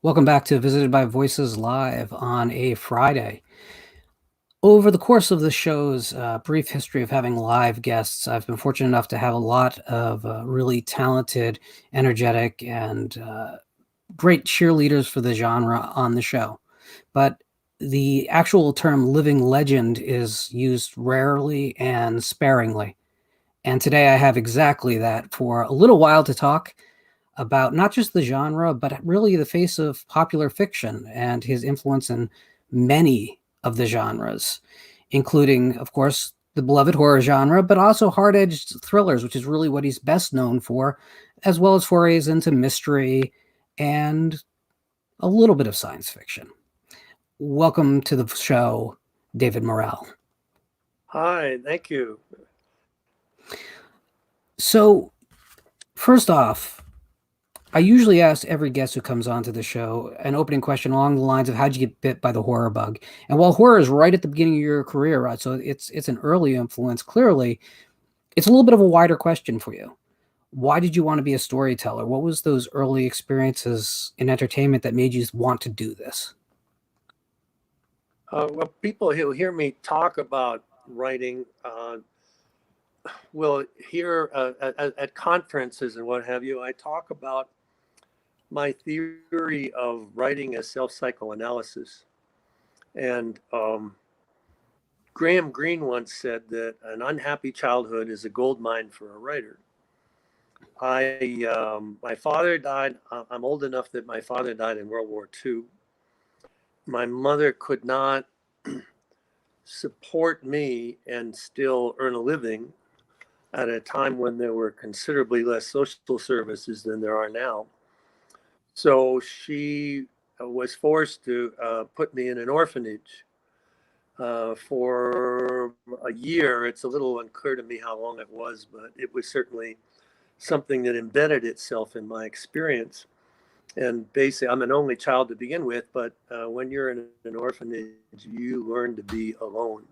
Welcome back to Visited by Voices Live on a Friday. Over the course of the show's brief history of having live guests, I've been fortunate enough to have a lot of really talented, energetic, and great cheerleaders for the genre on the show. But the actual term living legend is used rarely and sparingly. And today I have exactly that for a little while to talk about not just the genre, but really the face of popular fiction and his influence in many of the genres, including, of course, the beloved horror genre, but also hard-edged thrillers, which is really what he's best known for, as well as forays into mystery and a little bit of science fiction. Welcome to the show, David Morrell. Hi, thank you. So, first off, I usually ask every guest who comes onto the show an opening question along the lines of how'd you get bit by the horror bug? And while horror is right at the beginning of your career, right, so it's an early influence, clearly, it's a little bit of a wider question for you. Why did you want to be a storyteller? What was those early experiences in entertainment that made you want to do this? Well, people who hear me talk about writing will hear at conferences and what have you, I talk about my theory of writing as self-psychoanalysis. And Graham Greene once said that an unhappy childhood is a gold mine for a writer. My father died. I'm old enough that my father died in World War II. My mother could not support me and still earn a living at a time when there were considerably less social services than there are now. So she was forced to put me in an orphanage for a year. It's a little unclear to me how long it was, but it was certainly something that embedded itself in my experience. And basically, I'm an only child to begin with, but when you're in an orphanage, you learn to be alone.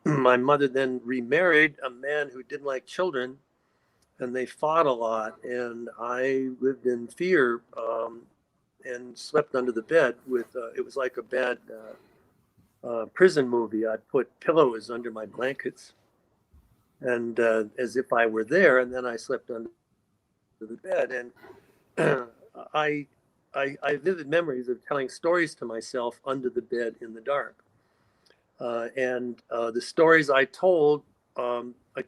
My mother then remarried a man who didn't like children, and they fought a lot. And I lived in fear and slept under the bed with, it was like a bad prison movie. I put pillows under my blankets and as if I were there, and then I slept under the bed. And I vivid memories of telling stories to myself under the bed in the dark. And the stories I told, I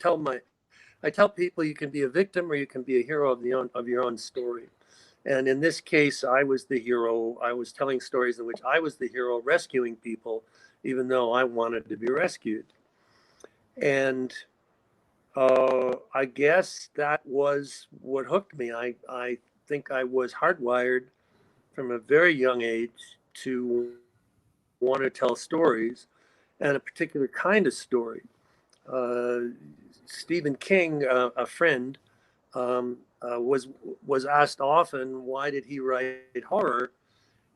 tell people you can be a victim or you can be a hero of your own story. And in this case, I was the hero. I was telling stories in which I was the hero rescuing people, even though I wanted to be rescued. And I guess that was what hooked me. I think I was hardwired from a very young age to want to tell stories, and a particular kind of story. Stephen King, a friend, was asked often, why did he write horror?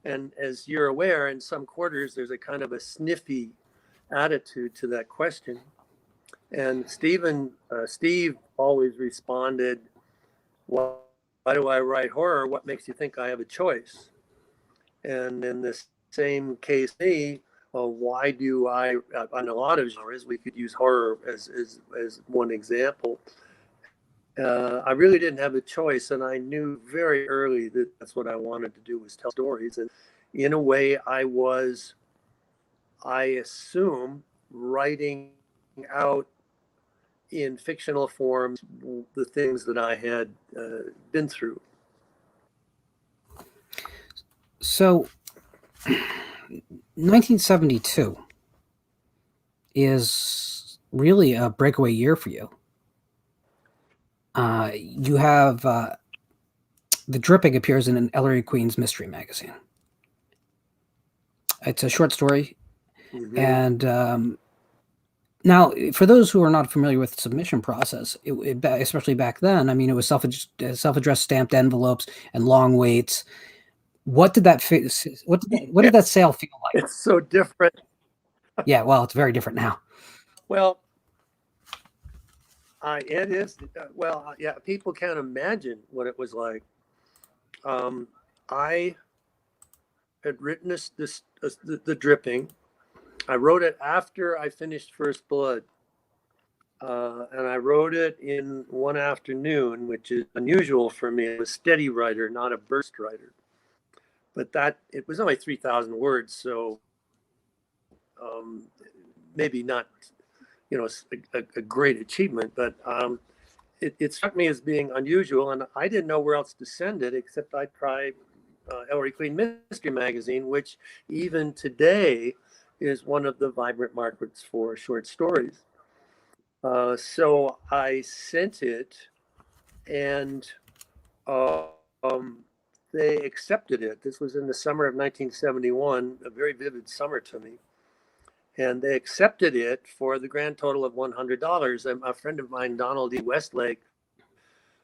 And as you're aware, in some quarters, there's a kind of a sniffy attitude to that question. And Steve always responded, why do I write horror? What makes you think I have a choice? And in the same case, me, well, why do I, on a lot of genres, we could use horror as one example. I really didn't have a choice, and I knew very early that that's what I wanted to do, was tell stories. And in a way, I assume, writing out in fictional forms the things that I had been through. So, 1972 is really a breakaway year for you. You have The Dripping appears in an Ellery Queen's mystery magazine. It's a short story. Mm-hmm. And now, for those who are not familiar with the submission process, especially back then, I mean, it was self-addressed stamped envelopes and long waits. What did that what did that sale feel like? It's so different. Yeah, well, it's very different now. Well, it is. Well, yeah, people can't imagine what it was like. I had written the Dripping. I wrote it after I finished First Blood. And I wrote it in one afternoon, which is unusual for me. I'm a steady writer, not a burst writer. But it was only 3,000 words, so maybe not, a great achievement. But it struck me as being unusual, and I didn't know where else to send it except I tried Ellery Queen Mystery Magazine, which even today is one of the vibrant markets for short stories. So I sent it, and they accepted it. This was in the summer of 1971, a very vivid summer to me. And they accepted it for the grand total of $100. And a friend of mine, Donald E. Westlake,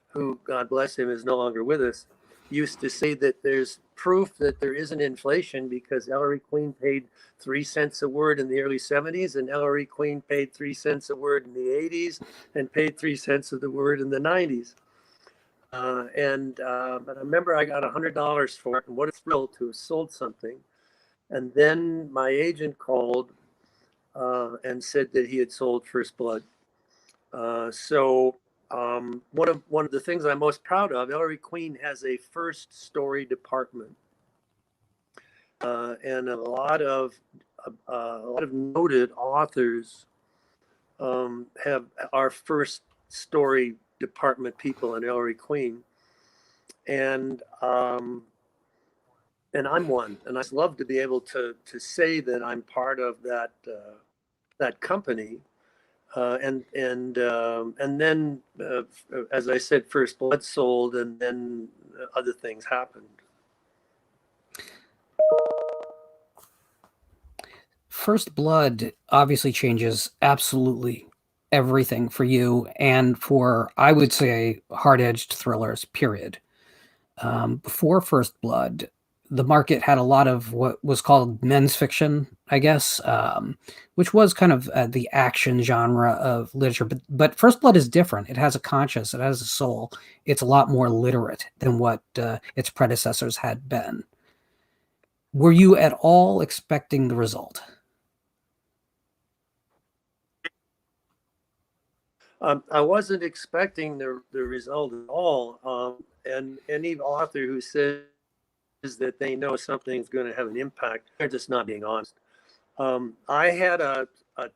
who, God bless him, is no longer with us, used to say that there's proof that there isn't inflation because Ellery Queen paid 3 cents a word in the early 70s, and Ellery Queen paid 3 cents a word in the 80s, and paid 3 cents of the word in the 90s. But I remember I got $100 for it, and what a thrill to have sold something. And then my agent called and said that he had sold First Blood. One of the things I'm most proud of, Ellery Queen has a first story department, and a lot of noted authors have our first story department people in Ellery Queen, and I'm one, and I'd love to be able to say that I'm part of that company. And then, as I said, First Blood sold, and then other things happened. First Blood obviously changes absolutely everything for you and for, I would say, hard-edged thrillers, period. Before First Blood, the market had a lot of what was called men's fiction, I guess, which was kind of the action genre of literature. But First Blood is different. It has a conscience. It has a soul. It's a lot more literate than what its predecessors had been. Were you at all expecting the result? I wasn't expecting the result at all. And any author who says that they know something's going to have an impact, they're just not being honest. I had a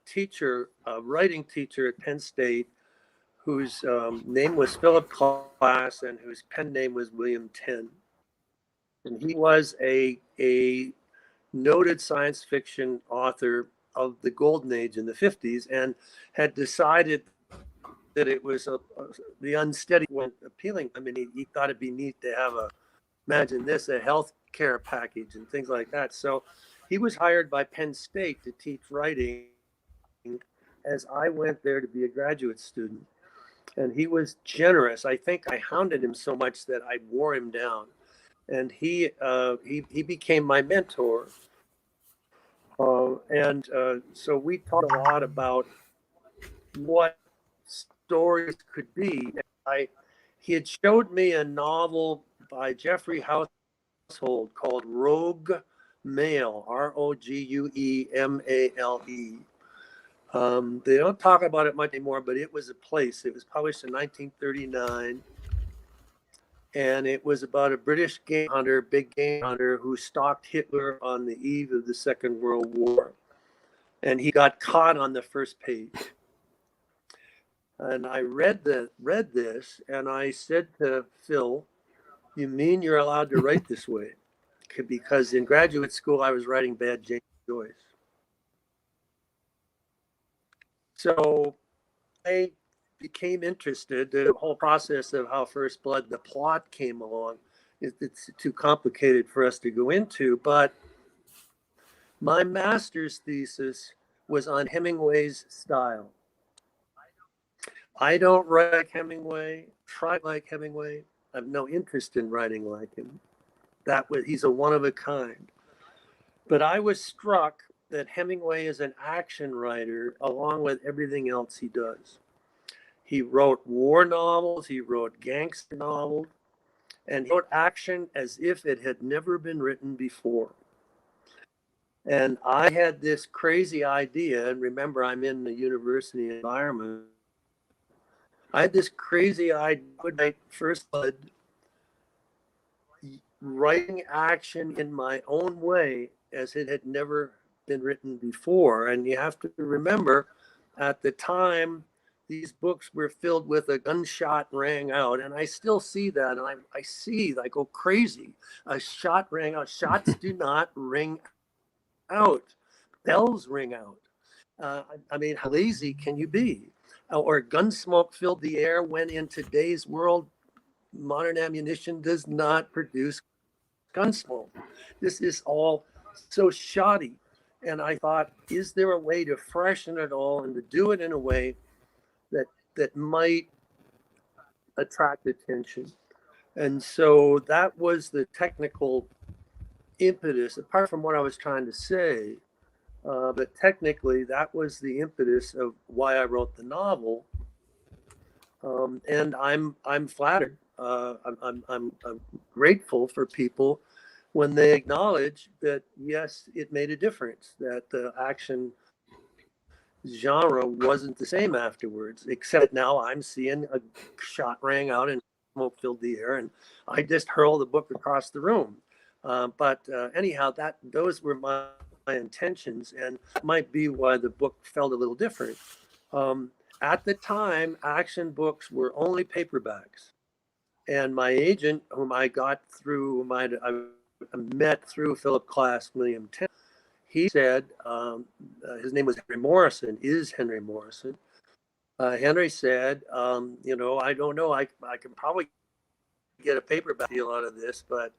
teacher, a writing teacher at Penn State, whose name was Philip Class and whose pen name was William Tenn. And he was a noted science fiction author of the golden age in the 50s, and had decided that it was the unsteady one appealing. I mean, he thought it'd be neat to have imagine this, a health care package and things like that. So he was hired by Penn State to teach writing as I went there to be a graduate student. And he was generous. I think I hounded him so much that I wore him down. And he became my mentor. So we talked a lot about what stories could be. I He had showed me a novel by Jeffrey Household called Rogue Male, Roguemale. They don't talk about it much anymore, but it was a place. It was published in 1939, and it was about a British game hunter, big game hunter, who stalked Hitler on the eve of the Second World War. And he got caught on the first page. And I read this, and I said to Phil, "You mean you're allowed to write this way?" Because in graduate school, I was writing bad James Joyce. So I became interested. The whole process of how First Blood, the plot came along. It's too complicated for us to go into, but my master's thesis was on Hemingway's style. I don't write like Hemingway, try like Hemingway. I have no interest in writing like him. He's a one of a kind. But I was struck that Hemingway is an action writer along with everything else he does. He wrote war novels, he wrote gangster novels, and he wrote action as if it had never been written before. And I had this crazy idea, and remember, I'm in the university environment. I had this crazy idea, would write First Blood, writing action in my own way as it had never been written before. And you have to remember, at the time, these books were filled with a gunshot rang out. And I still see that. And I go crazy. A shot rang out. Shots do not ring out. Bells ring out. I mean, how lazy can you be? Or gunsmoke filled the air when in today's world, modern ammunition does not produce gunsmoke. This is all so shoddy. And I thought, is there a way to freshen it all and to do it in a way that might attract attention? And so that was the technical impetus, apart from what I was trying to say. But technically, that was the impetus of why I wrote the novel. And I'm flattered. I'm grateful for people when they acknowledge that, yes, it made a difference, that the action genre wasn't the same afterwards, except now I'm seeing a shot rang out and smoke filled the air, and I just hurl the book across the room. But anyhow, those were my intentions, and might be why the book felt a little different. At the time, action books were only paperbacks. And my agent, whom I met through Philip Klass, William Tim, he said, his name was Henry Morrison, is Henry Morrison. Henry said, I don't know, I can probably get a paperback deal out of this, but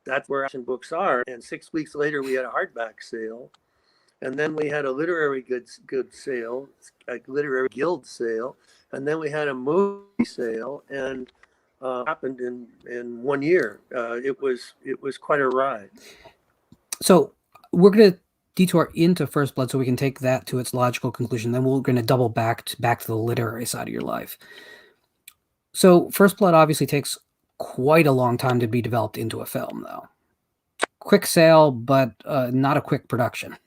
that's where action books are. And 6 weeks later, we had a hardback sale. And then we had a literary goods sale, a literary guild sale. And then we had a movie sale, and happened in 1 year. It was quite a ride. So we're going to detour into First Blood so we can take that to its logical conclusion. Then we're going to double back to the literary side of your life. So First Blood obviously takes quite a long time to be developed into a film, though. Quick sale, but not a quick production.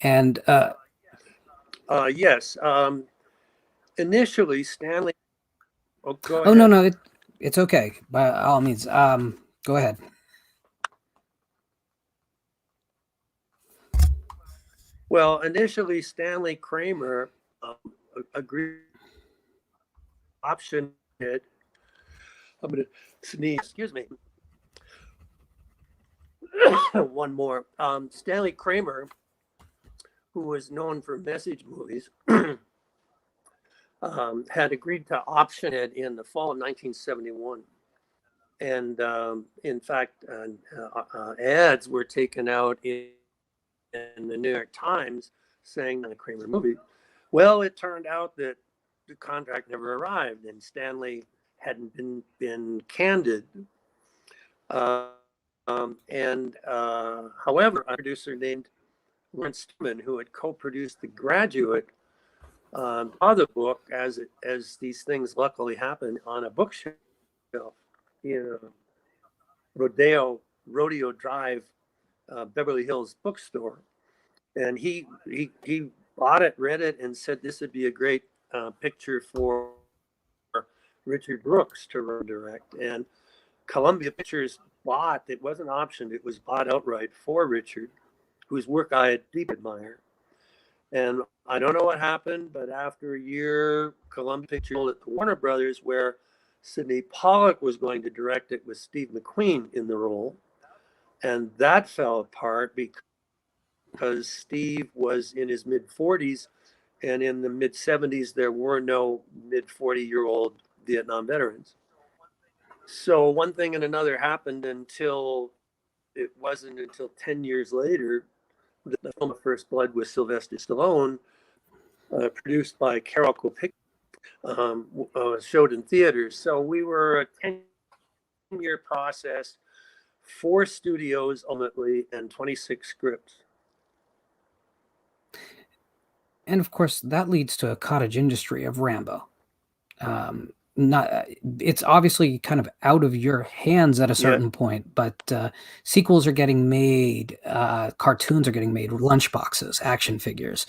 And yes, initially Stanley. Oh, go ahead. Oh no, it's okay. By all means, go ahead. Well, initially Stanley Kramer agreed option it. I'm going to sneeze. Excuse me. One more. Stanley Kramer, who was known for message movies, had agreed to option it in the fall of 1971. And in fact, ads were taken out in the New York Times saying the Kramer movie. Well, it turned out that the contract never arrived, and Stanley hadn't been candid. However, a producer named Lawrence Stewman, who had co-produced The Graduate, saw the book as these things luckily happen on a bookshelf in Rodeo Drive, Beverly Hills bookstore, and he bought it, read it, and said this would be a great picture for Richard Brooks to direct. And Columbia Pictures bought, it wasn't optioned, it was bought outright for Richard, whose work I deeply admire. And I don't know what happened, but after a year, Columbia Pictures sold it to Warner Brothers, where Sidney Pollack was going to direct it with Steve McQueen in the role. And that fell apart because Steve was in his mid-40s, and in the mid-70s, there were no mid-40-year-old Vietnam veterans. So one thing and another happened until it wasn't until 10 years later that the film First Blood with Sylvester Stallone, produced by Carolco Pictures, showed in theaters. So we were a 10-year process, 4 studios ultimately, and 26 scripts. And of course, that leads to a cottage industry of Rambo. It's obviously kind of out of your hands at a certain point, but sequels are getting made, cartoons are getting made, lunchboxes, action figures,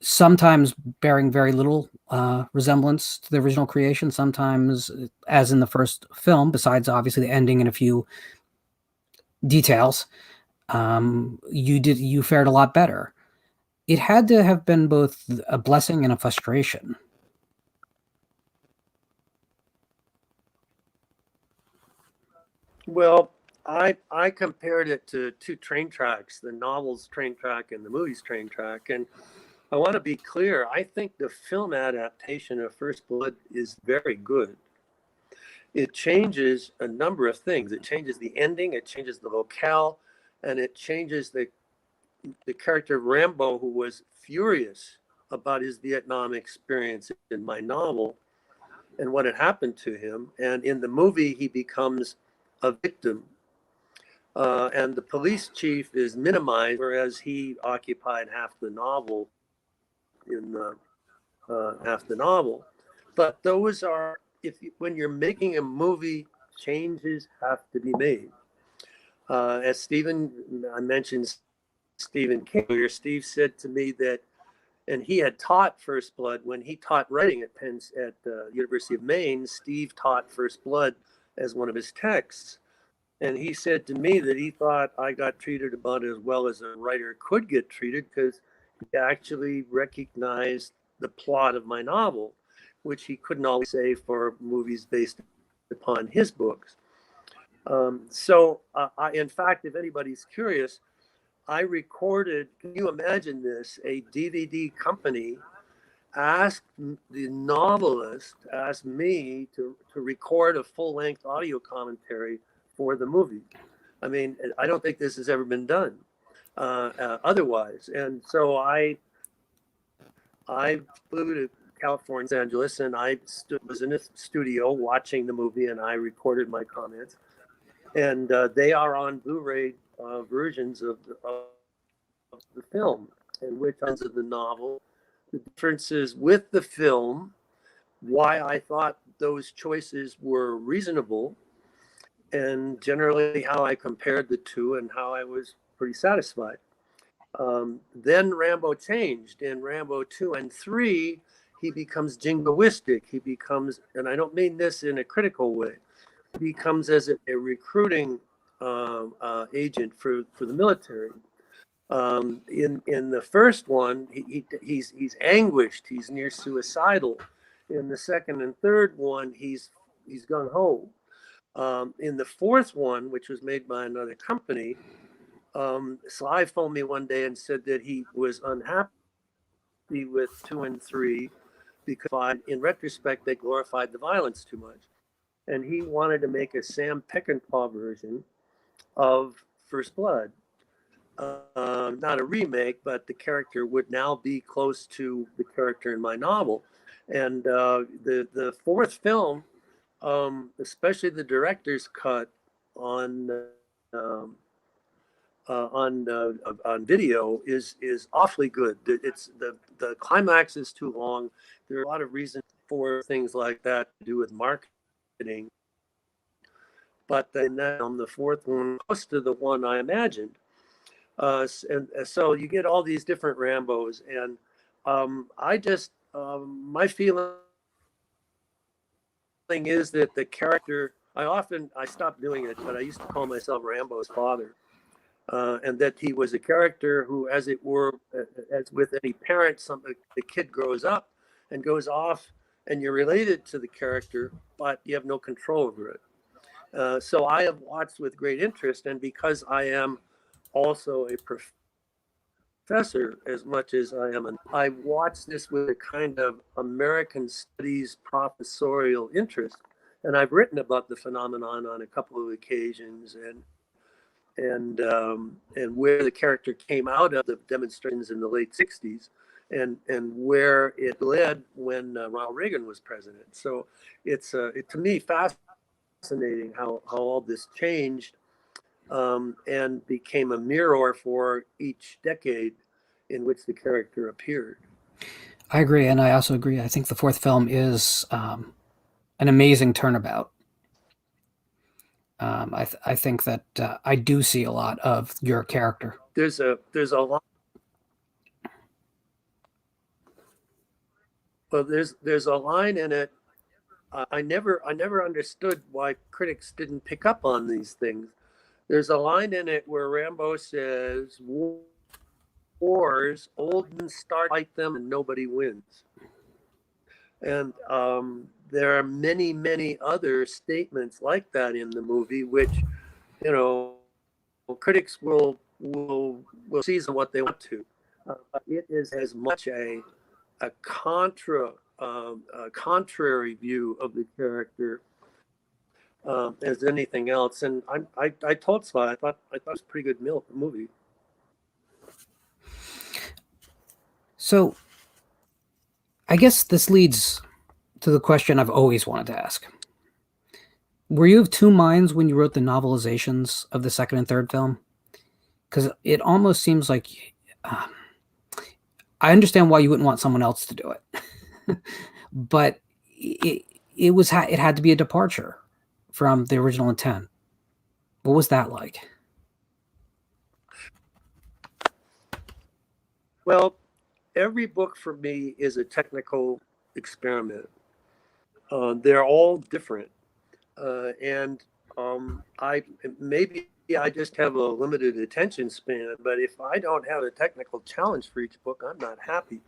sometimes bearing very little resemblance to the original creation, sometimes, as in the first film, besides obviously the ending and a few details, you fared a lot better. It had to have been both a blessing and a frustration. Well, I compared it to 2 train tracks, the novel's train track and the movie's train track. And I want to be clear, I think the film adaptation of First Blood is very good. It changes a number of things. It changes the ending, it changes the locale, and it changes the character of Rambo, who was furious about his Vietnam experience in my novel and what had happened to him. And in the movie, he becomes a victim. And the police chief is minimized, whereas he occupied half the novel half the novel. But those are, when you're making a movie, changes have to be made. As I mentioned Stephen King earlier. Steve said to me that, and he had taught First Blood when he taught writing at the University of Maine. Steve taught First Blood as one of his texts. And he said to me that he thought I got treated about as well as a writer could get treated, because he actually recognized the plot of my novel, which he couldn't always say for movies based upon his books. In fact, if anybody's curious, I recorded, can you imagine this? A DVD company asked the novelist, asked me to record a full-length audio commentary for the movie. I mean, I don't think this has ever been done otherwise. And so I flew to California, Los Angeles, and I was in a studio watching the movie, and I recorded my comments. And they are on Blu-ray versions of the film, and which ones of the novel. The differences with the film, why I thought those choices were reasonable, and generally how I compared the two and how I was pretty satisfied. Then Rambo changed. In Rambo 2 and 3, he becomes jingoistic. He becomes, and I don't mean this in a critical way, he becomes as a recruiting agent for the military. In the first one, he's anguished. He's near suicidal. In the second and third one, he's gung ho. In the fourth one, which was made by another company, Sly phoned me one day and said that he was unhappy with 2 and 3, because in retrospect they glorified the violence too much, and he wanted to make a Sam Peckinpah version of First Blood. Not a remake, but the character would now be close to the character in my novel. And the fourth film, especially the director's cut on um, on video, is awfully good. It's the climax is too long. There are a lot of reasons for things like that to do with marketing. But then the fourth one, close to the one I imagined. And so you get all these different Rambos, and I just my feeling is that the character. I stopped doing it, but I used to call myself Rambo's father, and that he was a character who, as it were, as with any parent, the kid grows up and goes off, and you're related to the character, but you have no control over it. So I have watched with great interest, and because I am also a professor as much as I watch this with a kind of American studies professorial interest, and I've written about the phenomenon on a couple of occasions, and where the character came out of the demonstrations in the late '60s, and where it led when Ronald Reagan was president. So it's to me fascinating how all this changed, and became a mirror for each decade in which the character appeared. I agree, and I also agree. I think the fourth film is an amazing turnabout. I think that I do see a lot of your character. There's a lot. Well, there's a line in it. I never understood why critics didn't pick up on these things. There's a line in it where Rambo says, "Wars, old men start fight them, and nobody wins." And there are many other statements like that in the movie, which, you know, critics will season what they want to. It is as much a contrary view of the character as anything else. And I told Sly I thought it was a pretty good movie. So I guess this leads to the question I've always wanted to ask. Were you of two minds when you wrote the novelizations of the second and third film? Because it almost seems like I understand why you wouldn't want someone else to do it, but it had to be a departure from the original intent. What was that like? Well, every book for me is a technical experiment. They're all different, and I just have a limited attention span. But if I don't have a technical challenge for each book, I'm not happy.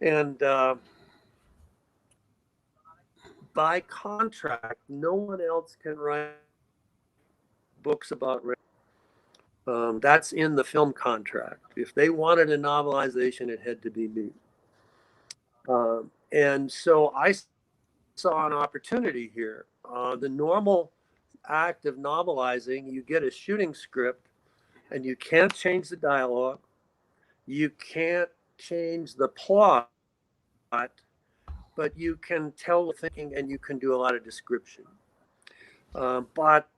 And by contract, no one else can write books about. That's in the film contract. If they wanted a novelization, it had to be me. And so I saw an opportunity here. The normal act of novelizing, you get a shooting script and you can't change the dialogue, you can't change the plot, but you can tell the thinking and you can do a lot of description. But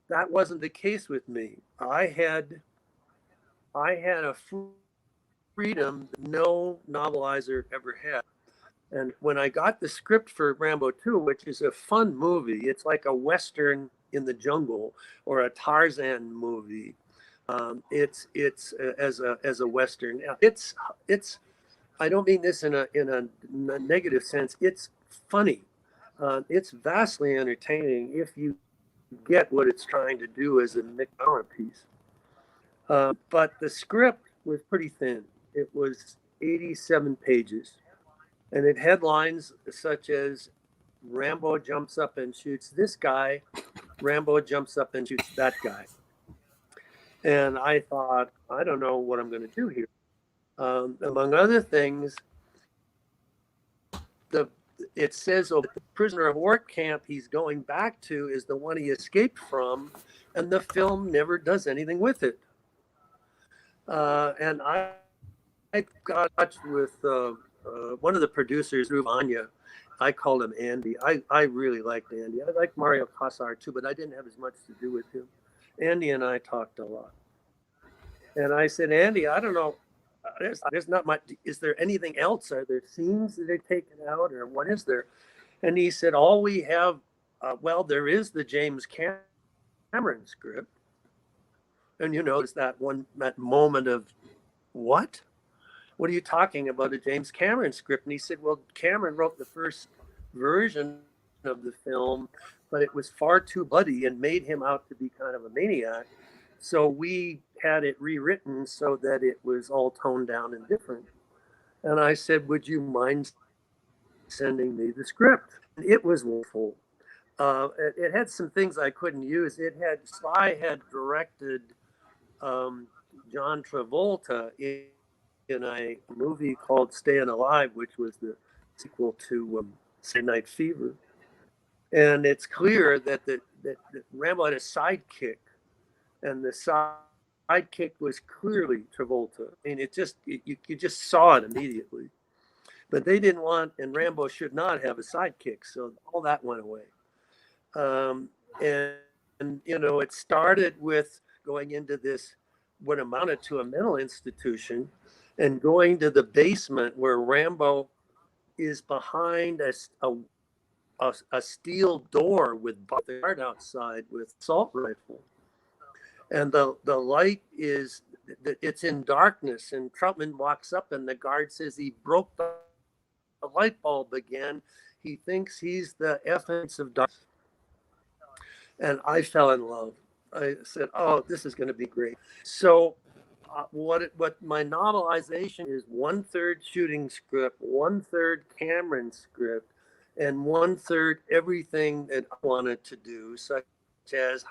that wasn't the case with me. I had a freedom no novelizer ever had. And when I got the script for Rambo 2, which is a fun movie, it's like a Western in the jungle or a Tarzan movie. It's as a Western. It's I don't mean this in a negative sense. It's funny. It's vastly entertaining if you get what it's trying to do as a Nick Bauer piece. But the script was pretty thin. It was 87 pages. And it had lines such as Rambo jumps up and shoots this guy, Rambo jumps up and shoots that guy. And I thought, I don't know what I'm going to do here. Among other things, the it says the prisoner of war camp he's going back to is the one he escaped from, and the film never does anything with it. And I got in touch with one of the producers, Ruvanya. I called him Andy. I really liked Andy. I liked Mario Casar too, but I didn't have as much to do with him. Andy and I talked a lot. And I said, Andy, I don't know. There's not much. Is there anything else? Are there scenes that are taken out, or what is there? And he said, all we have, well, there is the James Cameron script. And there's that moment of, what? What are you talking about, a James Cameron script? And he said, well, Cameron wrote the first version of the film, but it was far too bloody and made him out to be kind of a maniac. So we had it rewritten so that it was all toned down and different. And I said, would you mind sending me the script? And it was wonderful. It had some things I couldn't use. Sly had directed John Travolta in a movie called Staying Alive, which was the sequel to Saturday Night Fever. And it's clear that Rambo had a sidekick, and the sidekick was clearly Travolta. I mean, you just saw it immediately. But they didn't want, and Rambo should not have a sidekick, so all that went away. And it started with going into this, what amounted to a mental institution, and going to the basement where Rambo is behind a steel door with the guard outside with assault rifle. And the light it's in darkness, and Troutman walks up and the guard says he broke the light bulb again. He thinks he's the essence of darkness. And I fell in love. I said, oh, this is going to be great. So what my novelization is, 1/3 shooting script, 1/3 Cameron script, and 1/3 everything that I wanted to do, such as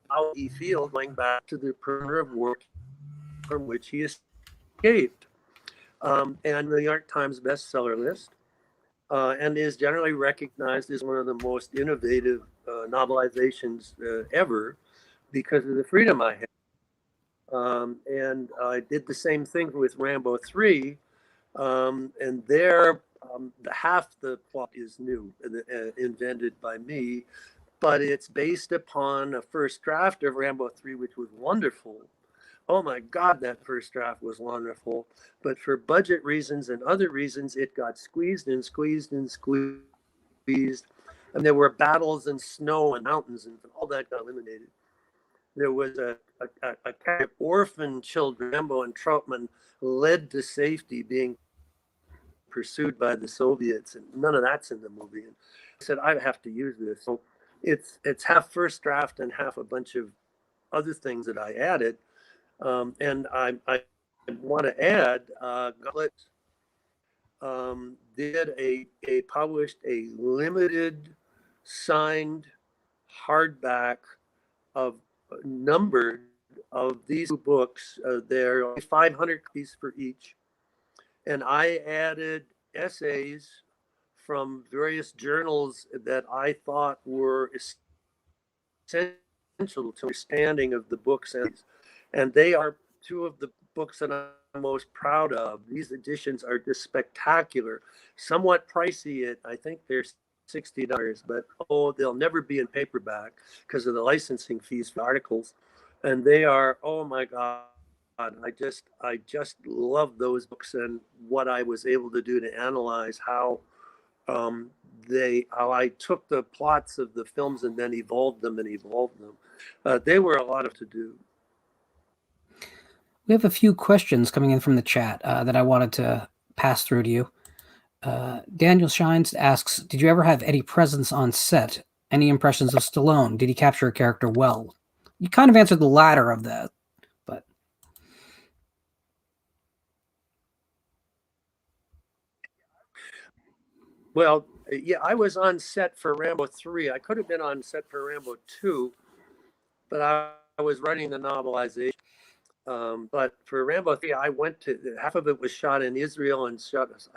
how he feels going back to the prisoner of war from which he escaped. And the New York Times bestseller list, and is generally recognized as one of the most innovative novelizations ever because of the freedom I had. And I did the same thing with Rambo 3. And there, half the plot is new, invented by me, but it's based upon a first draft of Rambo 3, which was wonderful. Oh my God, that first draft was wonderful. But for budget reasons and other reasons, it got squeezed and squeezed and squeezed. And there were battles in snow and mountains, and all that got eliminated. There was a kind of orphan children, Rambo and Troutman, led to safety, being pursued by the Soviets, and none of that's in the movie. And I said, I have to use this. So it's half first draft and half a bunch of other things that I added. And I want to add, Gullet published a limited signed hardback of numbered of these two books. There are 500 copies for each. And I added essays from various journals that I thought were essential to understanding of the books. And they are two of the books that I'm most proud of. These editions are just spectacular, somewhat pricey. I think they're $60, but they'll never be in paperback because of the licensing fees for articles. And they are, oh my God, I just love those books and what I was able to do to analyze how I took the plots of the films and then evolved them. They were a lot to do. We have a few questions coming in from the chat that I wanted to pass through to you. Daniel Shines asks, did you ever have any presence on set? Any impressions of Stallone? Did he capture a character well? You kind of answered the latter of that, but... Well, yeah, I was on set for Rambo 3. I could have been on set for Rambo 2, but I was writing the novelization. But for Rambo 3, I went to half of it was shot in Israel and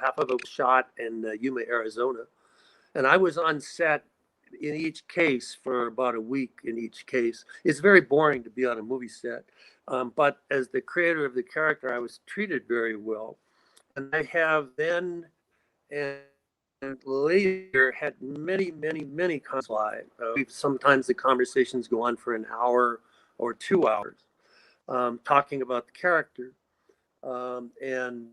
half of it was shot in Yuma, Arizona. And I was on set in each case for about a week in each case. It's very boring to be on a movie set. But as the creator of the character, I was treated very well. And I have then and later had many, many, many conversations live. Sometimes the conversations go on for an hour or 2 hours, talking about the character and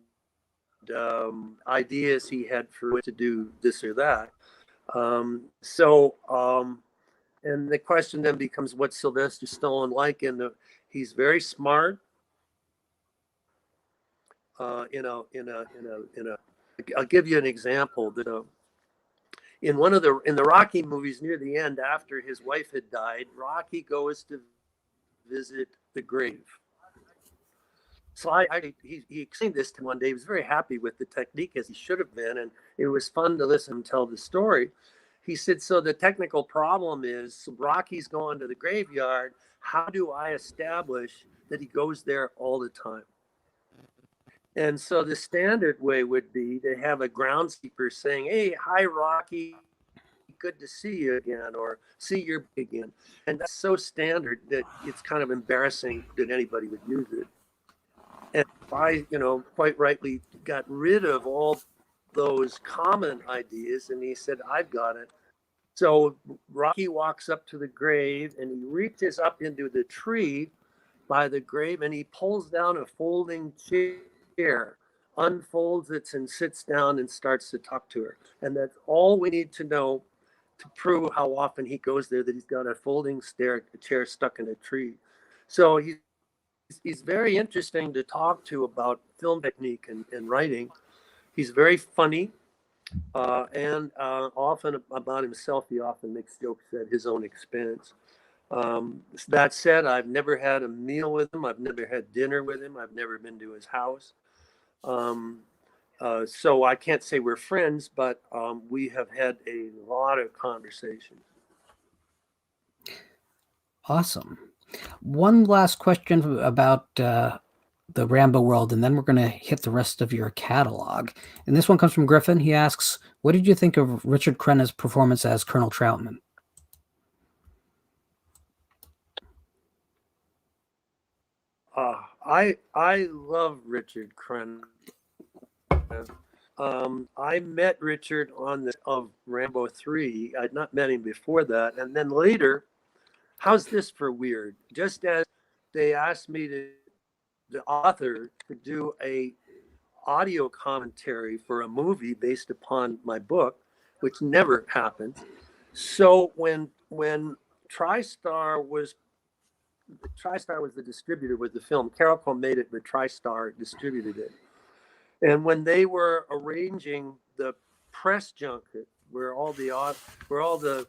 ideas he had for what to do this or that. And the question then becomes, what's Sylvester Stallone like? And he's very smart. I'll give you an example. That in the Rocky movies, near the end, after his wife had died, Rocky goes to visit the grave. So he explained this to me one day. He was very happy with the technique, as he should have been, and it was fun to listen and tell the story. He said, so the technical problem is Rocky's going to the graveyard. How do I establish that he goes there all the time? And so the standard way would be to have a groundskeeper saying, hey, hi, Rocky, good to see you again, or see you again. And that's so standard that it's kind of embarrassing that anybody would use it. And I, quite rightly got rid of all those common ideas. And he said, I've got it. So Rocky walks up to the grave and he reaches up into the tree by the grave and he pulls down a folding chair, unfolds it and sits down and starts to talk to her. And that's all we need to know to prove how often he goes there, that he's got a folding chair stuck in a tree. So he's very interesting to talk to about film technique and writing. He's very funny. And often about himself, he often makes jokes at his own expense. That said, I've never had a meal with him. I've never had dinner with him. I've never been to his house. So I can't say we're friends, but we have had a lot of conversations. Awesome. One last question about the Rambo world, and then we're going to hit the rest of your catalog. And this one comes from Griffin. He asks, what did you think of Richard Crenna's performance as Colonel Troutman? I love Richard Crenna. I met Richard on of Rambo 3. I'd not met him before that. And then later, how's this for weird? Just as they asked me the author, to do a audio commentary for a movie based upon my book, which never happened. So when TriStar was the distributor with the film, Carolco made it, but TriStar distributed it. And when they were arranging the press junket, where all the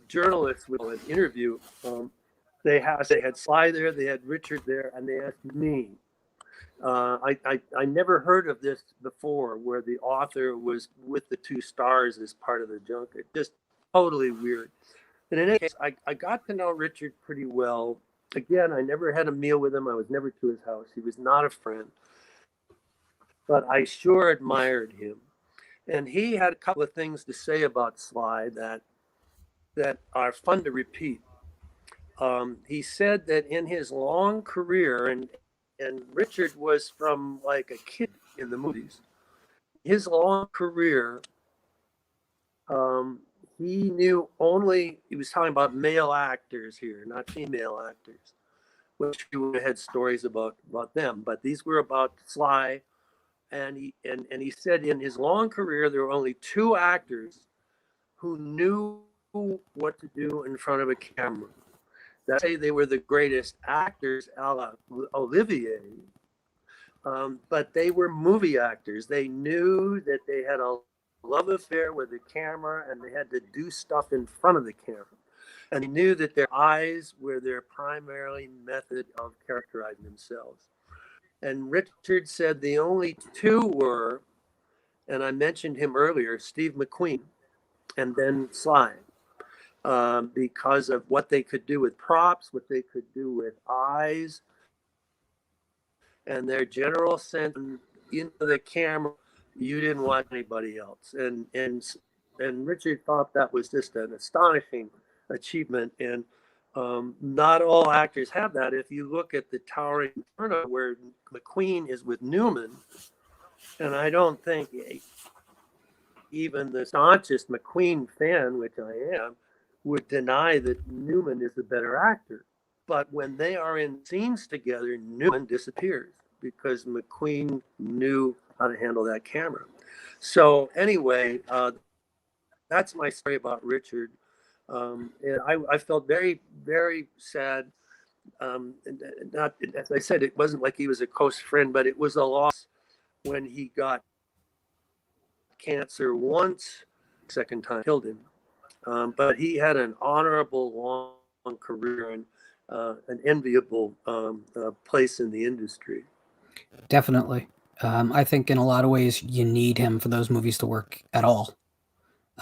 journalists would interview, they had Sly there, they had Richard there, and they asked me. I never heard of this before, where the author was with the two stars as part of the junket. Just totally weird. And in any case, I got to know Richard pretty well. Again, I never had a meal with him. I was never to his house. He was not a friend. But I sure admired him. And he had a couple of things to say about Sly that are fun to repeat. He said that in his long career, and Richard was from like a kid in the movies, his long career, he was talking about male actors here, not female actors, which we would have had stories about them, but these were about Sly. And he said in his long career, there were only two actors who knew what to do in front of a camera. That say they were the greatest actors, a la Olivier, but they were movie actors. They knew that they had a love affair with the camera and they had to do stuff in front of the camera. And they knew that their eyes were their primary method of characterizing themselves. And Richard said the only two were, and I mentioned him earlier, Steve McQueen and then Sly, because of what they could do with props, what they could do with eyes, and their general sense into the camera, you didn't want anybody else. And Richard thought that was just an astonishing achievement. And not all actors have that. If you look at the Towering Inferno, where McQueen is with Newman, and I don't think even the staunchest McQueen fan, which I am, would deny that Newman is the better actor. But when they are in scenes together, Newman disappears because McQueen knew how to handle that camera. So anyway, that's my story about Richard. And I felt very, very sad. Not, as I said, it wasn't like he was a close friend, but it was a loss when he got cancer once, second time killed him. But he had an honorable long career and an enviable place in the industry. Definitely. I think in a lot of ways you need him for those movies to work at all.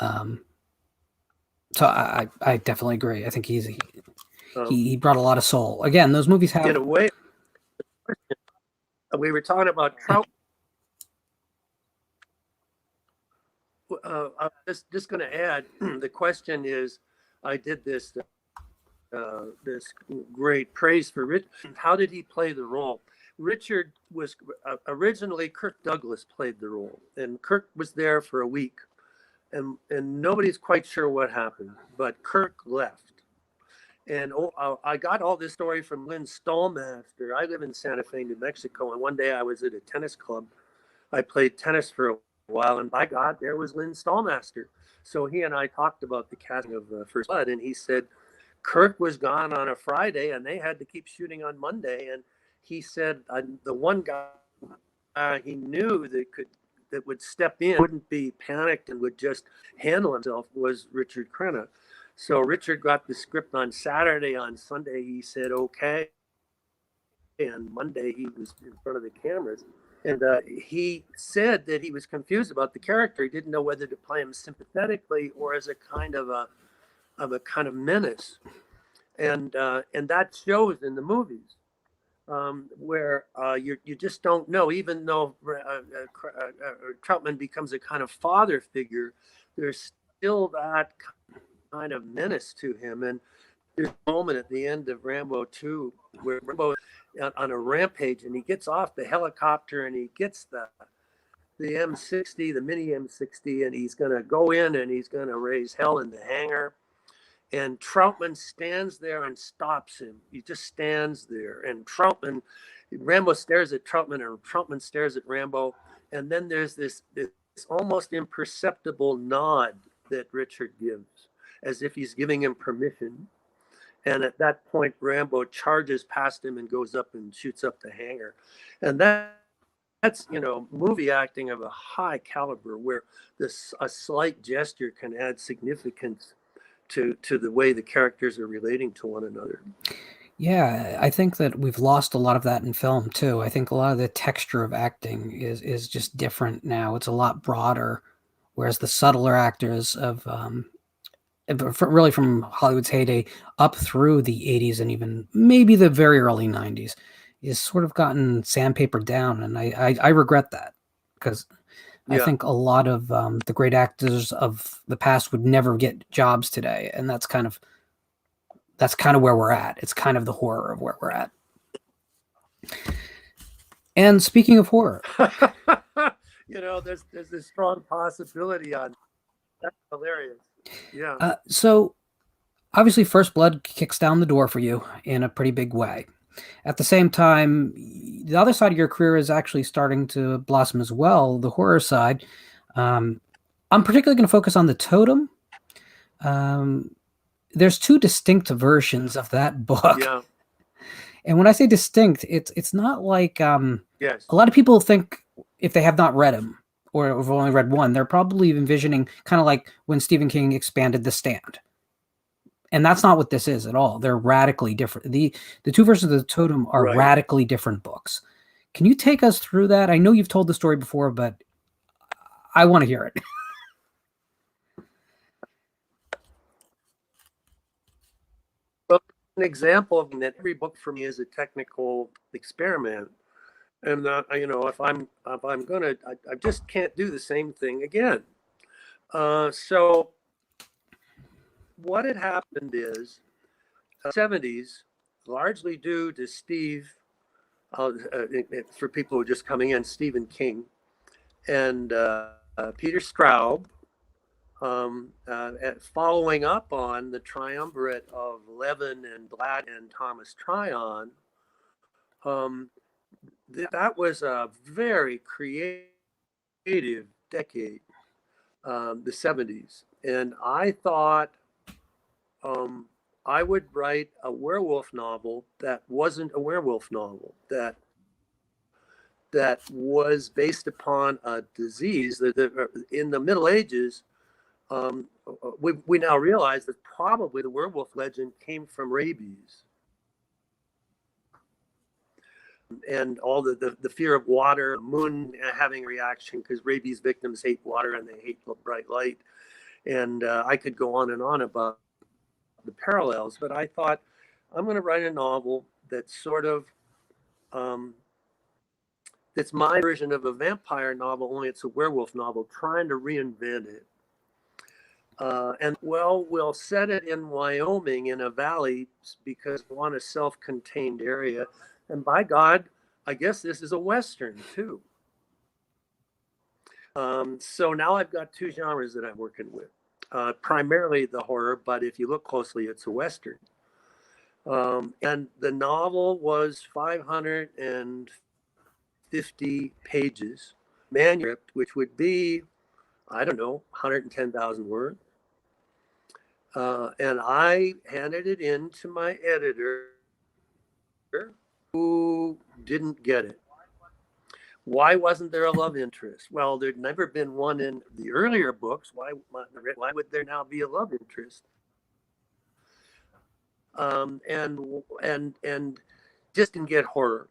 Um, so I definitely agree. I think he brought a lot of soul. Again, those movies have, in a way, we were talking about Trout. I'm just going to add, the question is, I did this great praise for Richard. How did he play the role? Richard was originally Kirk Douglas played the role, and Kirk was there for a week, and nobody's quite sure what happened, but Kirk left. And I got all this story from Lynn Stallmaster. I live in Santa Fe, New Mexico, and one day I was at a tennis club. I played tennis for a while, and by God, there was Lynn Stallmaster. So he and I talked about the casting of First Blood, and he said Kirk was gone on a Friday, and they had to keep shooting on Monday. And he said the one guy he knew that would step in, wouldn't be panicked, and would just handle himself was Richard Crenna. So Richard got the script on Saturday. On Sunday, he said okay, and Monday he was in front of the cameras. And he said that he was confused about the character. He didn't know whether to play him sympathetically or as a kind of menace, and that shows in the movies, where you just don't know. Even though Troutman becomes a kind of father figure, there's still that kind of menace to him. And there's a moment at the end of Rambo 2 where Rambo on a rampage, and he gets off the helicopter and he gets the M60, the mini M60, and he's going to go in and he's going to raise hell in the hangar. And Troutman stands there and stops him. He just stands there. And Rambo stares at Troutman, or Troutman stares at Rambo. And then there's this almost imperceptible nod that Richard gives, as if he's giving him permission. And at that point, Rambo charges past him and goes up and shoots up the hangar. And that's movie acting of a high caliber, where a slight gesture can add significance to the way the characters are relating to one another. Yeah, I think that we've lost a lot of that in film too. I think a lot of the texture of acting is just different now. It's a lot broader, whereas the subtler actors of really from Hollywood's heyday up through the 80s and even maybe the very early 90s is sort of gotten sandpapered down, and I regret that, because I think a lot of the great actors of the past would never get jobs today, and that's kind of where we're at. It's kind of the horror of where we're at. And speaking of horror, there's this strong possibility on. That's hilarious. Yeah. So obviously, First Blood kicks down the door for you in a pretty big way. At the same time, the other side of your career is actually starting to blossom as well, the horror side. I'm particularly going to focus on The Totem. There's two distinct versions of that book. Yeah. And when I say distinct, it's not like Yes. a lot of people think, if they have not read them or have only read one, they're probably envisioning kind of like when Stephen King expanded The Stand. And that's not what this is at all. They're radically different. The two versions of The Totem are radically different books. Can you take us through that? I know you've told the story before, but I want to hear it. Well, an example of that, every book for me is a technical experiment. And if I'm gonna, I just can't do the same thing again. So what had happened is, 70s, largely due to Steve, for people who are just coming in, Stephen King and Peter Straub, following up on the triumvirate of Levin and Blatt and Thomas Tryon. um, that was a very creative decade, the 70s. And I thought, um, I would write a werewolf novel that wasn't a werewolf novel, that was based upon a disease that in the Middle Ages, we now realize that probably the werewolf legend came from rabies and all the fear of water, the moon having a reaction because rabies victims hate water and they hate bright light. And I could go on and on about the parallels, but I thought I'm going to write a novel that's sort of it's my version of a vampire novel, only it's a werewolf novel, trying to reinvent it. And well, we'll set it in Wyoming in a valley because we want a self-contained area. And by God, I guess this is a Western too. So now I've got two genres that I'm working with. Primarily the horror, but if you look closely, it's a Western. And the novel was 550 pages, manuscript, which would be, I don't know, 110,000 words. And I handed it in to my editor, who didn't get it. Why wasn't there a love interest? Well, there'd never been one in the earlier books. Why would there now be a love interest? And just didn't get horror.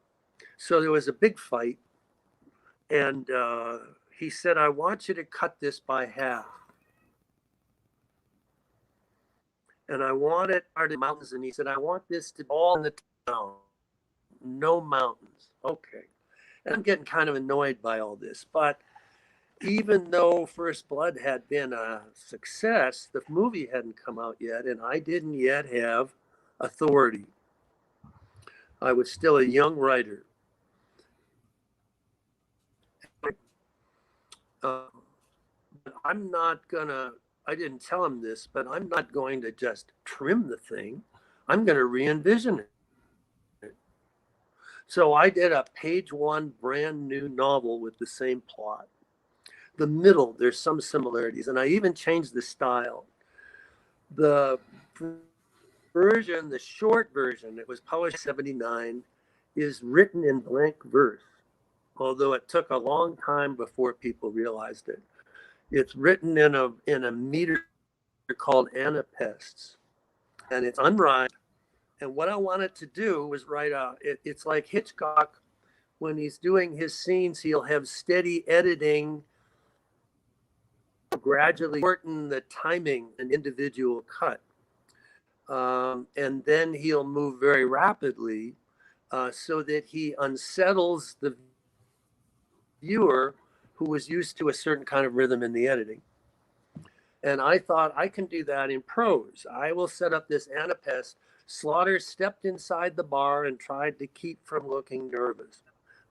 So there was a big fight, and he said, "I want you to cut this by half, and I want it part of the mountains." And he said, "I want this to be all in the town, no mountains." Okay. And I'm getting kind of annoyed by all this. But even though First Blood had been a success, the movie hadn't come out yet, and I didn't yet have authority. I was still a young writer. I'm not gonna, I didn't tell him this, but I'm not going to just trim the thing. I'm going to re-envision it. So I did a page one brand new novel with the same plot. The middle, there's some similarities, and I even changed the style. The version, the short version, it was published in 79, is written in blank verse, although it took a long time before people realized it. It's written in a meter called anapests, and it's unrhymed. And what I wanted to do was write it's like Hitchcock, when he's doing his scenes, he'll have steady editing, gradually shorten the timing an individual cut. And then he'll move very rapidly so that he unsettles the viewer who was used to a certain kind of rhythm in the editing. And I thought, I can do that in prose. I will set up this anapest. Slaughter stepped inside the bar and tried to keep from looking nervous.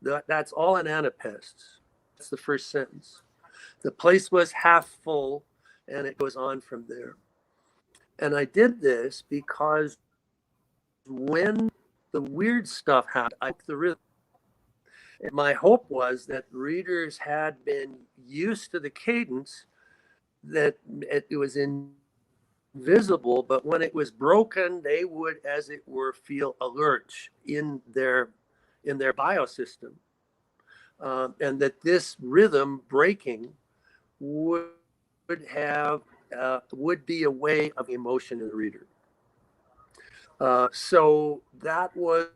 That's all in anapests. That's the first sentence. The place was half full, and it goes on from there. And I did this because when the weird stuff happened, I took the rhythm. And my hope was that readers had been used to the cadence, that it was invisible, but when it was broken, they would, as it were, feel a lurch in their biosystem, and that this rhythm breaking would be a way of emotion in the reader. So that was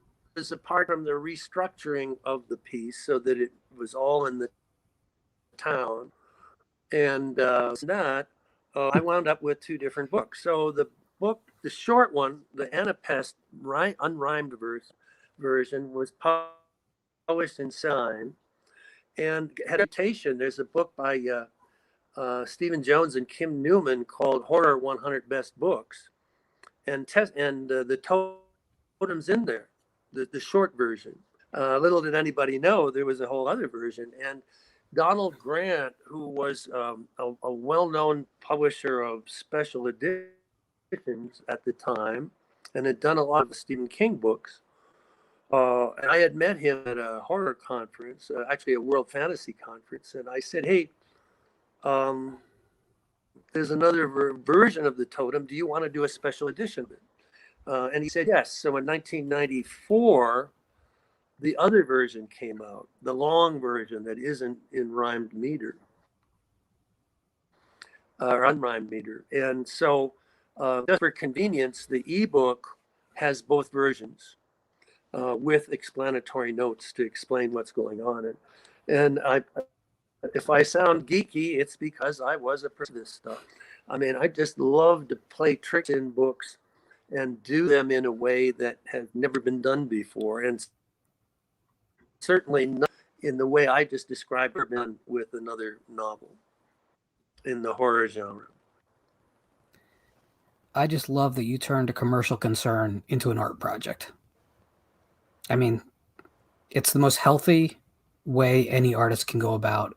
apart from the restructuring of the piece, so that it was all in the town, and that. I wound up with two different books. So the short one, the Anapest unrhymed version, was published and signed, and had a reputation. There's a book by Stephen Jones and Kim Newman called Horror 100 Best Books. And the totem's in there, the short version. Little did anybody know there was a whole other version. And Donald Grant, who was a well-known publisher of special editions at the time and had done a lot of Stephen King books, and I had met him at a horror conference, actually a World Fantasy conference, and I said, "Hey, there's another version of the totem. Do you want to do a special edition of it?" And he said yes. So in 1994, the other version came out, the long version that isn't in rhymed meter or unrhymed meter. And so, just for convenience, the ebook has both versions with explanatory notes to explain what's going on. And if I sound geeky, it's because I was a person of this stuff. I mean, I just love to play tricks in books and do them in a way that has never been done before, and certainly not in the way I just described it with another novel in the horror genre. I just love that you turned a commercial concern into an art project. I mean, it's the most healthy way any artist can go about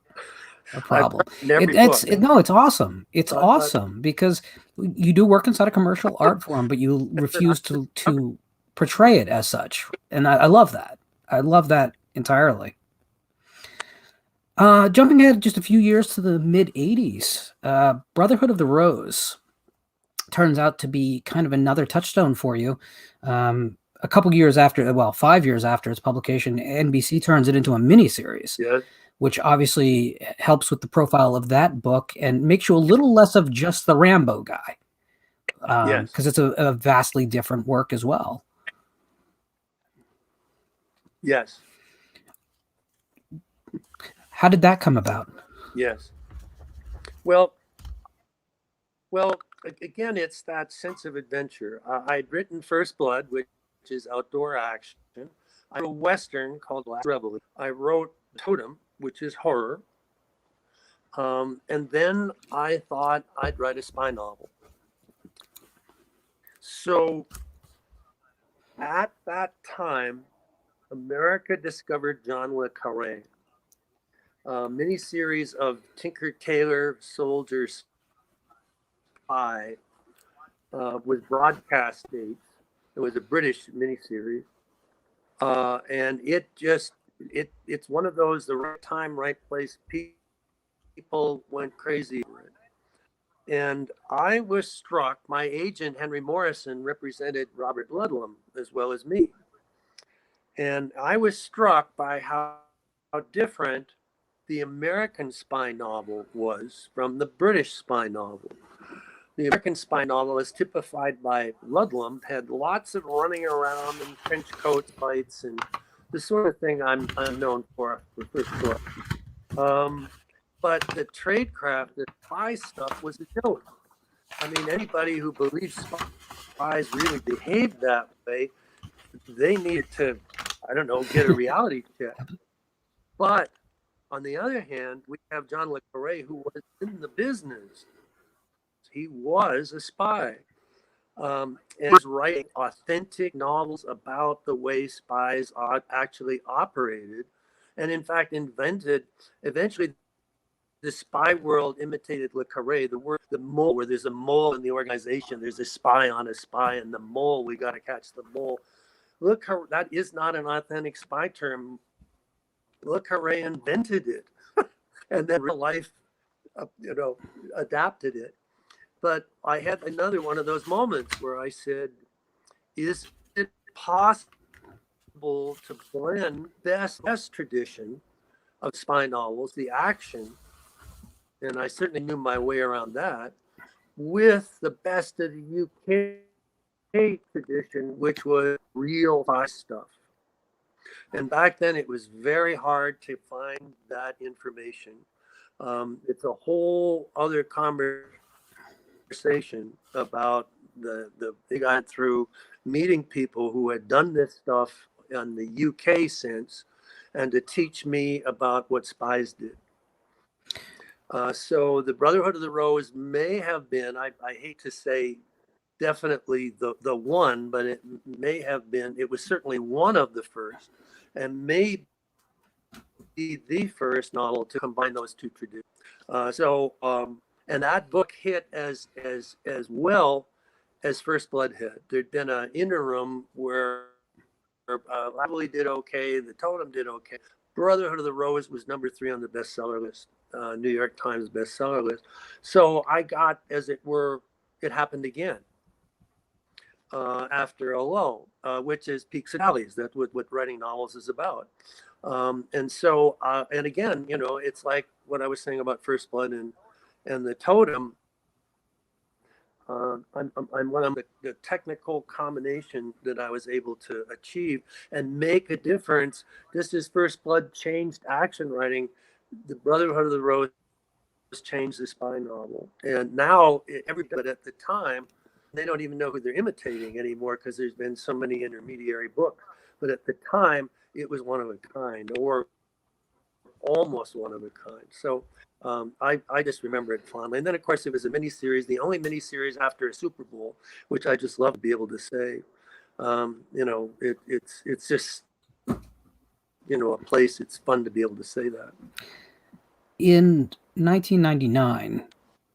a problem. It's awesome. It's awesome because you do work inside a commercial art form, but you refuse to portray it as such. And I love that. I love that entirely. Jumping ahead just a few years to the mid 80s, Brotherhood of the Rose turns out to be kind of another touchstone for you. A couple years after, 5 years after its publication, NBC turns it into a miniseries. Yes. Which obviously helps with the profile of that book and makes you a little less of just the Rambo guy. Because it's a vastly different work as well. Yes. How did that come about? Yes. Well, again, it's that sense of adventure. I'd written First Blood, which is outdoor action. I wrote a Western called Last Revolution. I wrote Totem, which is horror. And then I thought I'd write a spy novel. So at that time, America discovered John le Carré, a miniseries of Tinker Tailor Soldier Spy with broadcast dates. It was a British miniseries. And it's one of those, the right time, right place, people went crazy over it. And I was struck, my agent, Henry Morrison, represented Robert Ludlum as well as me. And I was struck by how different the American spy novel was from the British spy novel. The American spy novel, as typified by Ludlum, had lots of running around and trench coat fights and the sort of thing I'm known for First Blood. But the tradecraft, the spy stuff was a joke. I mean, anybody who believes spies really behave that way, they needed to, I don't know, get a reality check. But on the other hand, we have John le Carré, who was in the business. He was a spy. And was writing authentic novels about the way spies actually operated, and in fact invented, eventually the spy world imitated le Carré, the mole, where there's a mole in the organization, there's a spy on a spy, and the mole, we got to catch the mole. Look, that is not an authentic spy term. Le Carré invented it, and then real life, adapted it. But I had another one of those moments where I said, is it possible to blend best tradition of spy novels, the action, and I certainly knew my way around that, with the best of the UK tradition, which was real spy stuff. And back then it was very hard to find that information. It's a whole other conversation about they got through meeting people who had done this stuff in the UK sense and to teach me about what spies did. So the Brotherhood of the Rose may have been, I hate to say definitely the one, but it may have been, it was certainly one of the first, and maybe the first novel to combine those two traditions. And that book hit as well as First Blood had. There'd been an interim where Lively did okay, The Totem did okay. Brotherhood of the Rose was #3 on the bestseller list, New York Times bestseller list. So I got, as it were, it happened again after a lull, which is peaks and valleys. That's what writing novels is about. And so, and again, you know, it's like what I was saying about First Blood and The Totem. I'm one of the technical combination that I was able to achieve and make a difference. Just as First Blood changed action writing, the Brotherhood of the Rose changed the spy novel. And now everybody, at the time, they don't even know who they're imitating anymore because there's been so many intermediary books. But at the time, it was one of a kind, or almost one of a kind. So I just remember it fondly. And then, of course, it was a miniseries, the only miniseries after a Super Bowl, which I just love to be able to say. You know, it's just, you know, a place it's fun to be able to say that. In 1999,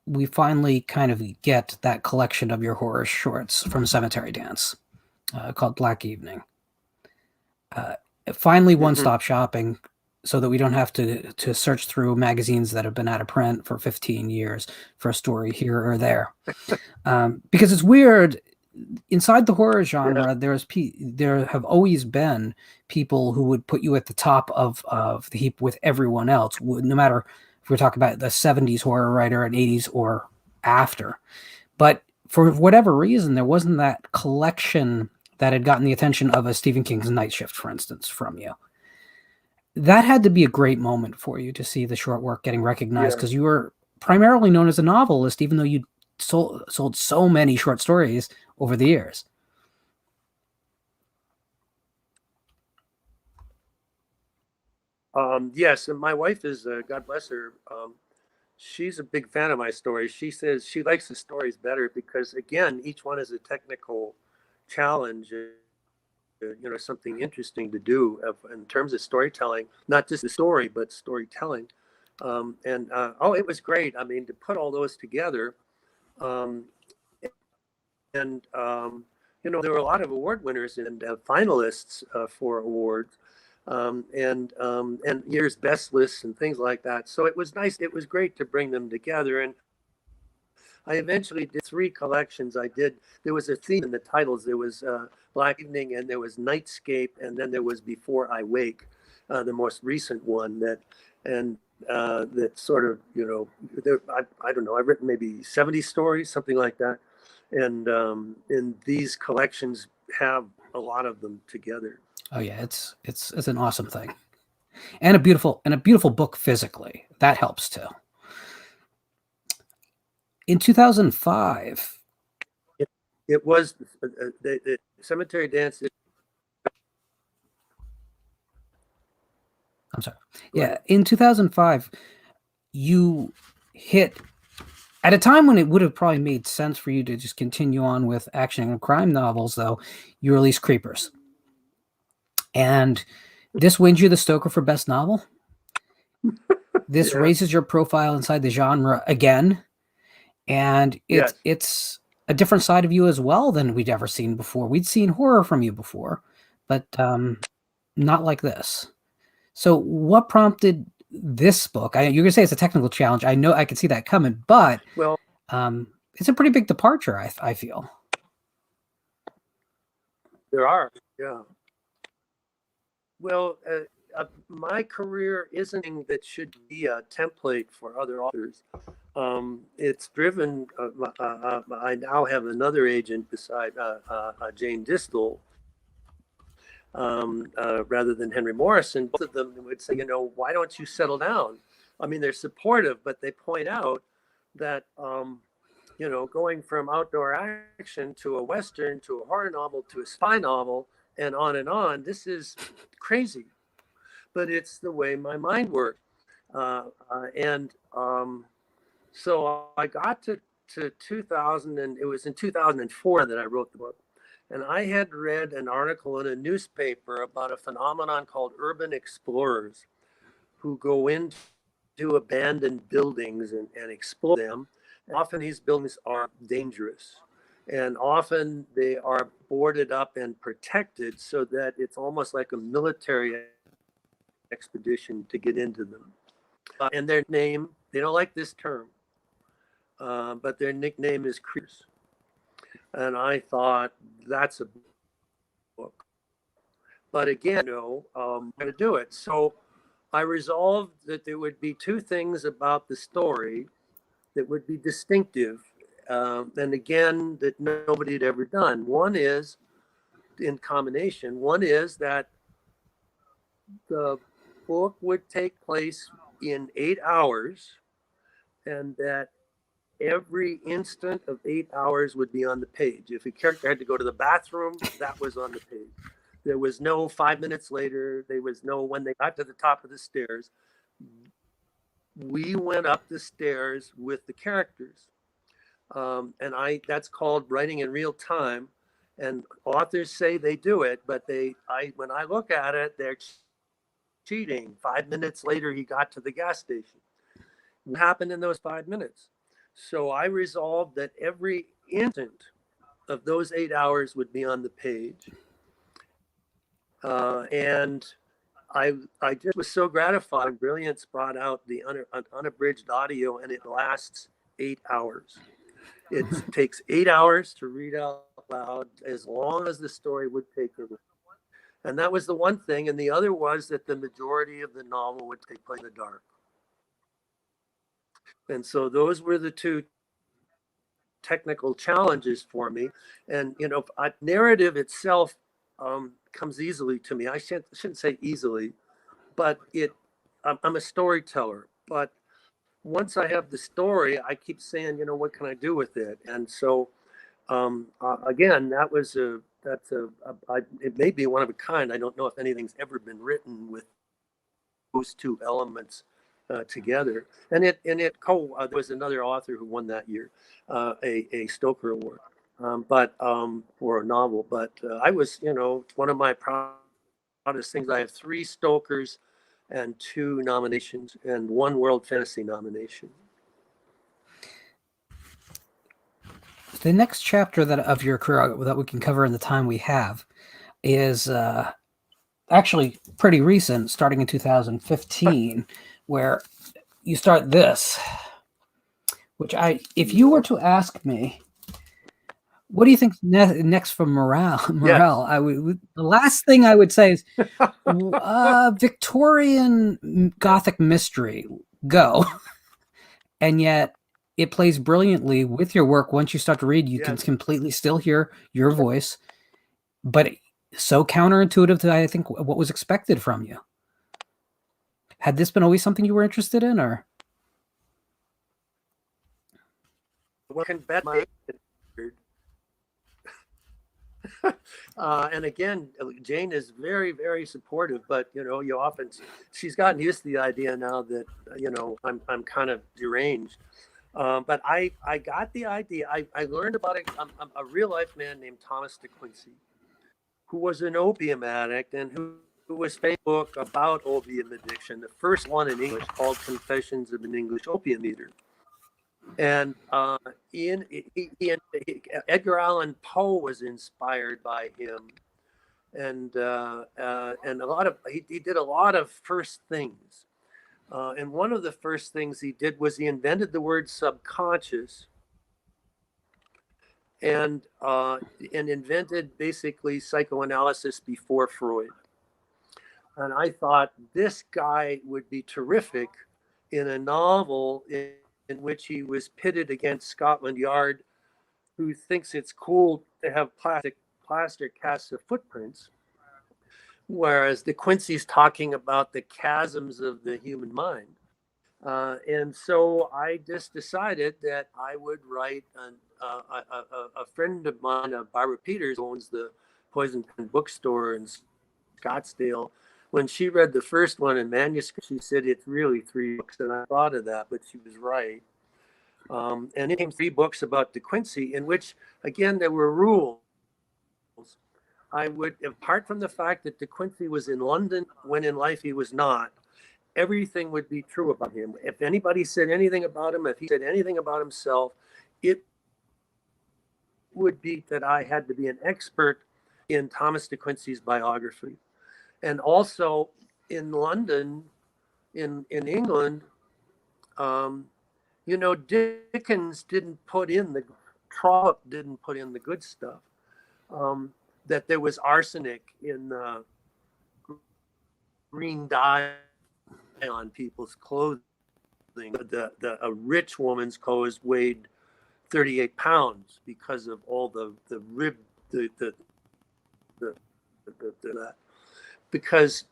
we finally kind of get that collection of your horror shorts from Cemetery Dance called Black Evening. Finally, one-stop shopping, so that we don't have to search through magazines that have been out of print for 15 years for a story here or there. Because it's weird, inside the horror genre, there have always been people who would put you at the top of the heap with everyone else, no matter if we're talking about the 70s horror writer and 80s or after. But for whatever reason, there wasn't that collection that had gotten the attention of a Stephen King's Night Shift, for instance, from you. That had to be a great moment for you to see the short work getting recognized, because you were primarily known as a novelist, even though you sold so many short stories over the years. Yes, and my wife is, God bless her, she's a big fan of my stories. She says she likes the stories better because, again, each one is a technical challenge, you know, something interesting to do in terms of storytelling, not just the story, but storytelling. It was great. I mean, to put all those together. Um, and You know, there were a lot of award winners and finalists for awards, and year's best lists and things like that. So it was nice. It was great to bring them together. And I eventually did 3 collections. There was a theme in the titles. There was Black Evening, and there was Nightscape, and then there was Before I Wake, the most recent one that sort of, you know, I don't know, I've written maybe 70 stories, something like that. And these collections have a lot of them together. Oh yeah, it's an awesome thing, and a beautiful book physically. That helps too. In 2005, it was the Cemetery Dance. I'm sorry. Yeah, in 2005, you hit at a time when it would have probably made sense for you to just continue on with action and crime novels, though. You released Creepers. And this wins you the Stoker for Best Novel. This raises your profile inside the genre again. And it's a different side of you as well than we'd ever seen before. We'd seen horror from you before, but not like this. So what prompted this book? You're going to say it's a technical challenge. I know I can see that coming, but it's a pretty big departure, I feel. There are, yeah. Well, my career isn't something that should be a template for other authors. It's driven, I now have another agent beside Jane Distel, rather than Henry Morrison. Both of them would say, you know, why don't you settle down? I mean, they're supportive, but they point out that, you know, going from outdoor action to a Western to a horror novel to a spy novel and on, this is crazy. but it's the way my mind works. And so I got to 2000, and it was in 2004 that I wrote the book. And I had read an article in a newspaper about a phenomenon called urban explorers who go into abandoned buildings and explore them. And often these buildings are dangerous. And often they are boarded up and protected so that it's almost like a military expedition to get into them. And their name, they don't like this term, but their nickname is Creepers. And I thought, that's a book. But again, I'm going to do it. So I resolved that there would be two things about the story that would be distinctive, and again, that nobody had ever done. One is, in combination, one is that the book would take place in 8 hours, and that every instant of 8 hours would be on the page. If a character had to go to the bathroom, that was on the page. There was no 5 minutes later. There was no when they got to the top of the stairs. We went up the stairs with the characters. And that's called writing in real time. And authors say they do it, but when I look at it, they're cheating. 5 minutes later, he got to the gas station. What happened in those 5 minutes? So I resolved that every instant of those 8 hours would be on the page. And I just was so gratified. Brilliance brought out the unabridged audio, and it lasts 8 hours. It takes 8 hours to read out loud, as long as the story would take it. And that was the one thing. And the other was that the majority of the novel would take place in the dark. And so those were the two technical challenges for me. And, narrative itself comes easily to me. I shouldn't say easily, but I'm a storyteller. But once I have the story, I keep saying, what can I do with it? And so, again, it may be one of a kind. I don't know if anything's ever been written with those two elements together. And there was another author who won that year a Stoker award, for a novel. But I was, one of my proudest things. I have 3 Stokers and 2 nominations and 1 World Fantasy nomination. The next chapter of your career that we can cover in the time we have is actually pretty recent, starting in 2015, where you start this, which if you were to ask me, what do you think next from Morrell? Yes. The last thing I would say is Victorian Gothic mystery, go. And yet it plays brilliantly with your work. Once you start to read, you can completely still hear your voice, but so counterintuitive to, I think, what was expected from you. Had this been always something you were interested in, or? Well, can bet my and again, Jane is very, very supportive, but she's gotten used to the idea now that I'm kind of deranged. But I got the idea. I learned about a real life man named Thomas de Quincey, who was an opium addict and who was famous book about opium addiction, the first one in English, called Confessions of an English Opium Eater. And Edgar Allan Poe was inspired by him, and he did a lot of first things. And one of the first things he did was he invented the word subconscious, and invented basically psychoanalysis before Freud. And I thought this guy would be terrific in a novel in which he was pitted against Scotland Yard, who thinks it's cool to have plaster casts of footprints, whereas De Quincey's talking about the chasms of the human mind. And so I just decided that I would write. A friend of mine, Barbara Peters, owns the Poison Pen bookstore in Scottsdale, when she read the first one in manuscript, she said it's really 3 books, and I thought of that, but she was right. And it came 3 books about De Quincey, in which, again, there were rules. I would, apart from the fact that De Quincey was in London when in life he was not, everything would be true about him. If anybody said anything about him, if he said anything about himself, it would be that I had to be an expert in Thomas De Quincey's biography. And also in London, in England, Dickens didn't put in the, Trollope didn't put in the good stuff. That there was arsenic in green dye on people's clothing. A rich woman's clothes weighed 38 pounds because of all the rib, because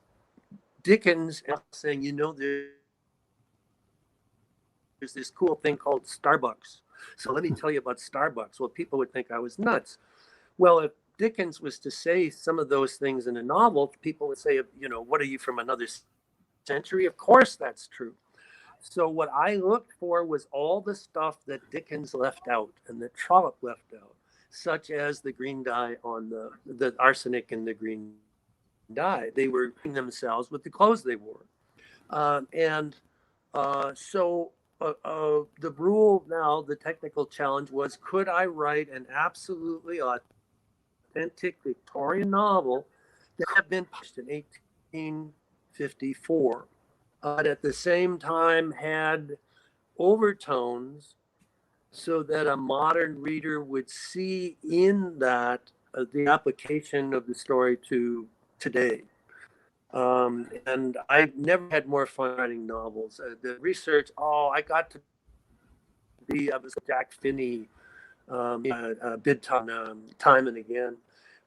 Dickens saying, there's this cool thing called Starbucks. So let me tell you about Starbucks. Well, people would think I was nuts. Well, if Dickens was to say some of those things in a novel, people would say, what are you, from another century? Of course that's true. So what I looked for was all the stuff that Dickens left out and that Trollope left out, such as the green dye on the arsenic in the green dye. They were cleaning themselves with the clothes they wore. So the rule now, the technical challenge was, could I write an absolutely authentic Victorian novel that had been published in 1854, but at the same time had overtones so that a modern reader would see in that the application of the story to today. And I never had more fun writing novels. The research, I got to be, I was Jack Finney bid time and again,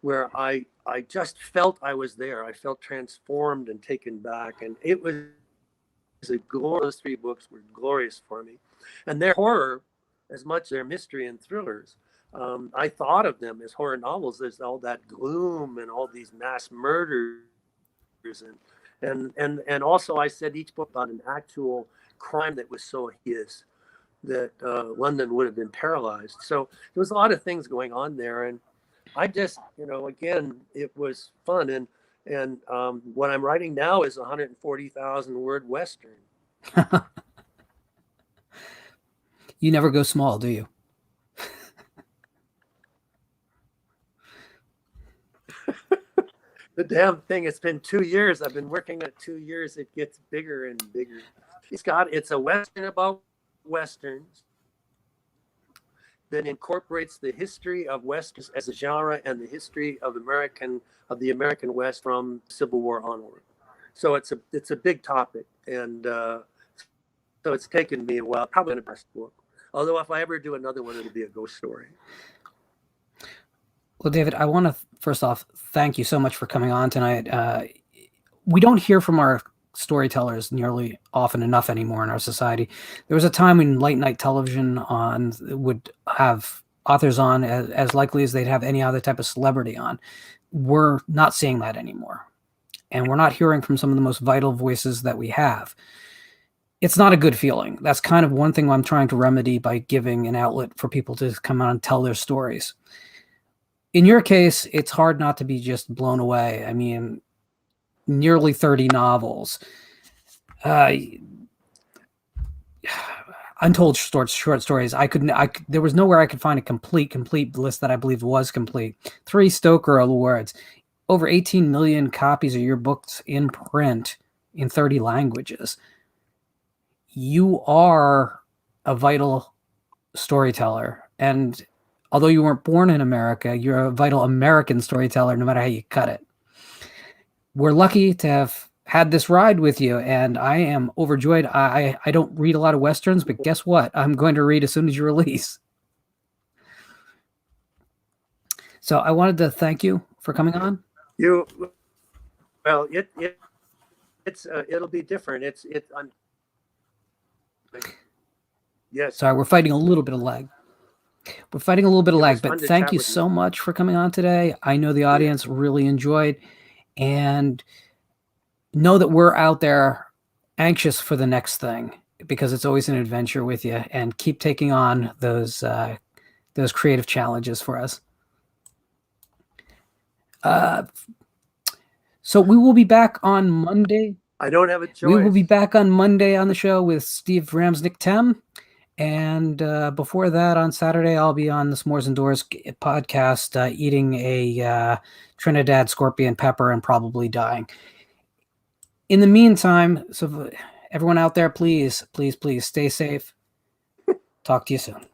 where I just felt I was there. I felt transformed and taken back. And it was those 3 books were glorious for me. And they're horror as much as they're mystery and thrillers. I thought of them as horror novels. There's all that gloom and all these mass murders. And also I said each book about an actual crime that was so hideous that London would have been paralyzed. So there was a lot of things going on there. And I just, again, it was fun. And what I'm writing now is a 140,000 word Western. You never go small, do you? The damn thing, it's been 2 years. I've been working at 2 years. It gets bigger and bigger. It's a Western about Westerns that incorporates the history of Westerns as a genre and the history of the American West from Civil War onward. So it's a big topic. And so it's taken me a while, probably the best book. Although if I ever do another one, it'll be a ghost story. Well, David, I want to first off thank you so much for coming on tonight. We don't hear from our storytellers nearly often enough anymore in our society. There was a time when late night television would have authors on as likely as they'd have any other type of celebrity on. We're not seeing that anymore. And we're not hearing from some of the most vital voices that we have. It's not a good feeling. That's kind of one thing I'm trying to remedy by giving an outlet for people to come out and tell their stories. In your case, it's hard not to be just blown away. I mean, nearly 30 novels, untold short stories. There was nowhere I could find a complete list that I believed was complete. 3 Stoker awards, over 18 million copies of your books in print in 30 languages. You are a vital storyteller, and although you weren't born in America, you're a vital American storyteller, no matter how you cut it. We're lucky to have had this ride with you, and I am overjoyed. I don't read a lot of Westerns, but guess what? I'm going to read as soon as you release. So I wanted to thank you for coming on. Well, it'll be different. Yes. Sorry, we're fighting a little bit of lag. But thank you so much for coming on today. I know the audience really enjoyed, and know that we're out there anxious for the next thing, because it's always an adventure with you, and keep taking on those creative challenges for us. So we will be back on Monday. I don't have a choice. We will be back on Monday on the show with Steve Ramsnick-Tem. And before that, on Saturday, I'll be on the S'mores Indoors podcast, eating a Trinidad scorpion pepper and probably dying. In the meantime, so everyone out there, please, please, please stay safe. Talk to you soon.